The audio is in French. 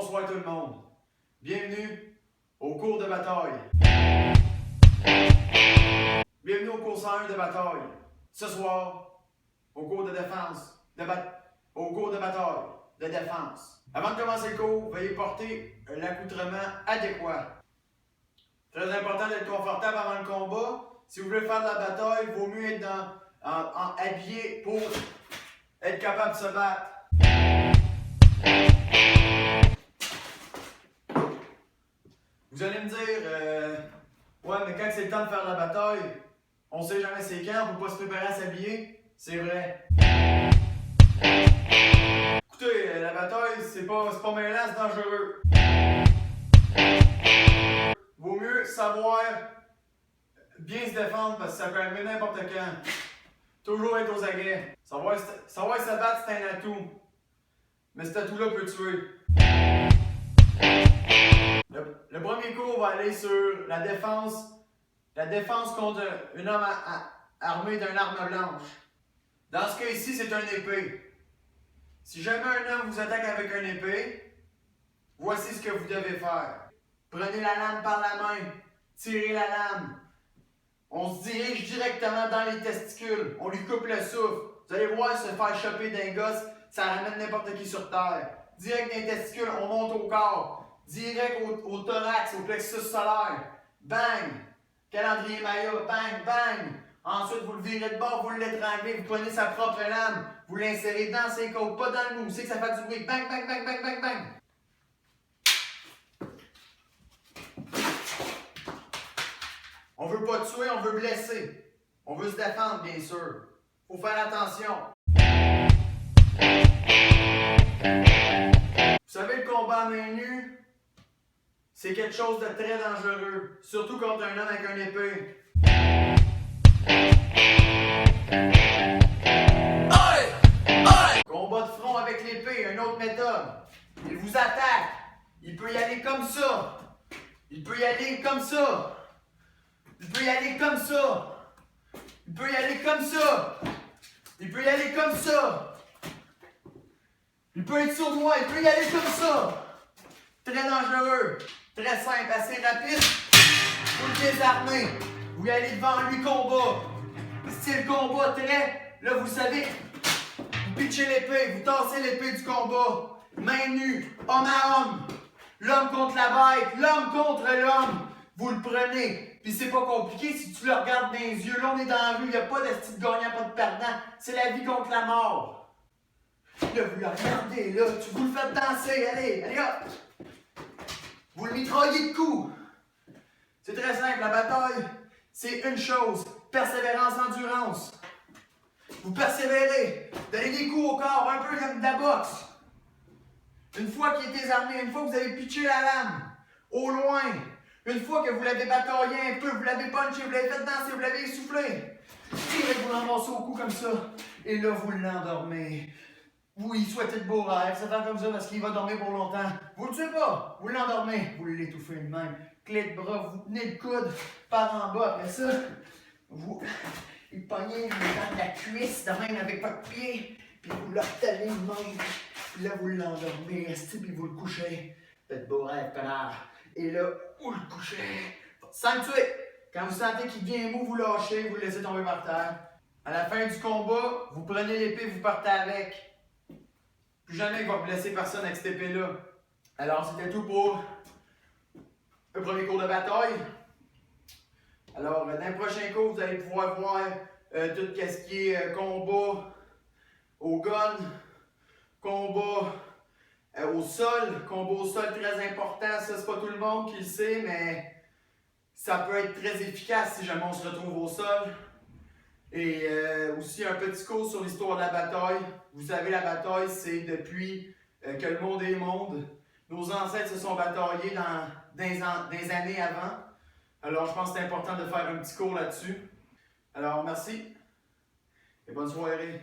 Bonsoir tout le monde. Bienvenue au cours de bataille. Bienvenue au cours 101 de bataille. Ce soir, au cours de défense, au cours de bataille, de défense. Avant de commencer le cours, veuillez porter l'accoutrement adéquat. Très important d'être confortable avant le combat. Si vous voulez faire de la bataille, il vaut mieux être habillé pour être capable de se battre. Vous allez me dire, ouais, mais quand c'est le temps de faire la bataille, on sait jamais c'est quand, on peut pas se préparer à s'habiller. C'est vrai. Écoutez, la bataille, c'est pas mêlant, c'est dangereux. Vaut mieux savoir bien se défendre parce que ça peut arriver n'importe quand. Toujours être aux aguets. Savoir se battre, c'est un atout. Mais cet atout-là peut tuer. Le premier cours va aller sur la défense contre un homme armé d'une arme blanche. Dans ce cas ici, c'est un épée. Si jamais un homme vous attaque avec une épée, voici ce que vous devez faire. Prenez la lame par la main, tirez la lame. On se dirige directement dans les testicules, on lui coupe le souffle. Vous allez voir se faire choper d'un gosse, ça ramène n'importe qui sur terre. Direct dans les testicules, on monte au corps. Direct au thorax, au plexus solaire. Bang! Calendrier Maya, bang, bang! Ensuite, vous le virez de bord, vous l'étranglez, vous prenez sa propre lame, vous l'insérez dans ses côtes, pas dans le mou, vous savez que ça fait du bruit. Bang, bang, bang, bang, bang, bang! On veut pas tuer, on veut blesser. On veut se défendre, bien sûr. Faut faire attention. Vous savez, le combat à main nue, c'est quelque chose de très dangereux, surtout contre un homme avec une épée. Combat de front avec l'épée, une autre méthode. Il vous attaque. Il peut y aller comme ça. Il peut y aller comme ça. Il peut y aller comme ça. Il peut y aller comme ça. Il peut y aller comme ça. Il peut être sournois. Il peut y aller comme ça. Très dangereux. Très simple, assez rapide. Vous le désarmez. Vous y allez devant lui combat. Style combat très. Là, vous savez, vous pitchez l'épée, vous tassez l'épée du combat. Main nue, homme à homme. L'homme contre la bête, l'homme contre l'homme. Vous le prenez. Puis c'est pas compliqué si tu le regardes dans les yeux. Là, on est dans la rue, il n'y a pas de style gagnant, pas de perdant. C'est la vie contre la mort. Là, vous le regardez, là, vous le faites danser. Allez, allez hop. Vous le mitraillez de coups. C'est très simple, la bataille, c'est une chose. Persévérance, endurance. Vous persévérez. Donnez des coups au corps, un peu comme de la boxe. Une fois qu'il est désarmé, une fois que vous avez pitché la lame, au loin, une fois que vous l'avez bataillé un peu, vous l'avez punché, vous l'avez fait danser, vous l'avez essoufflé, tirez, vous l'embrassez au cou comme ça, et là, vous l'endormez. Vous lui souhaitez de beaux rêves, ça fait comme ça parce qu'il va dormir pour longtemps. Vous le tuez pas, vous l'endormez, vous l'étouffez de même. Clé de bras, vous tenez le coude par en bas, après ça, vous pognez le dans de la cuisse, de même avec votre pied, puis vous le retenez de même. Puis là, vous l'endormez, puis vous le couchez. Faites de beaux rêves, connard. Et là, vous le couchez. Sans le tuer. Quand vous sentez qu'il devient mou, vous lâchez, vous le laissez tomber par terre. À la fin du combat, vous prenez l'épée, vous partez avec. Plus jamais il va blesser personne avec cette épée-là. Alors, c'était tout pour le premier cours de bataille. Alors, dans le prochain cours, vous allez pouvoir voir tout ce qui est combat au gun, combat au sol. Combat au sol, très important. Ça, c'est pas tout le monde qui le sait, mais ça peut être très efficace si jamais on se retrouve au sol. Et aussi un petit cours sur l'histoire de la bataille. Vous savez, la bataille, c'est depuis que le monde est monde. Nos ancêtres se sont bataillés dans des années avant. Alors, je pense que c'est important de faire un petit cours là-dessus. Alors, merci et bonne soirée.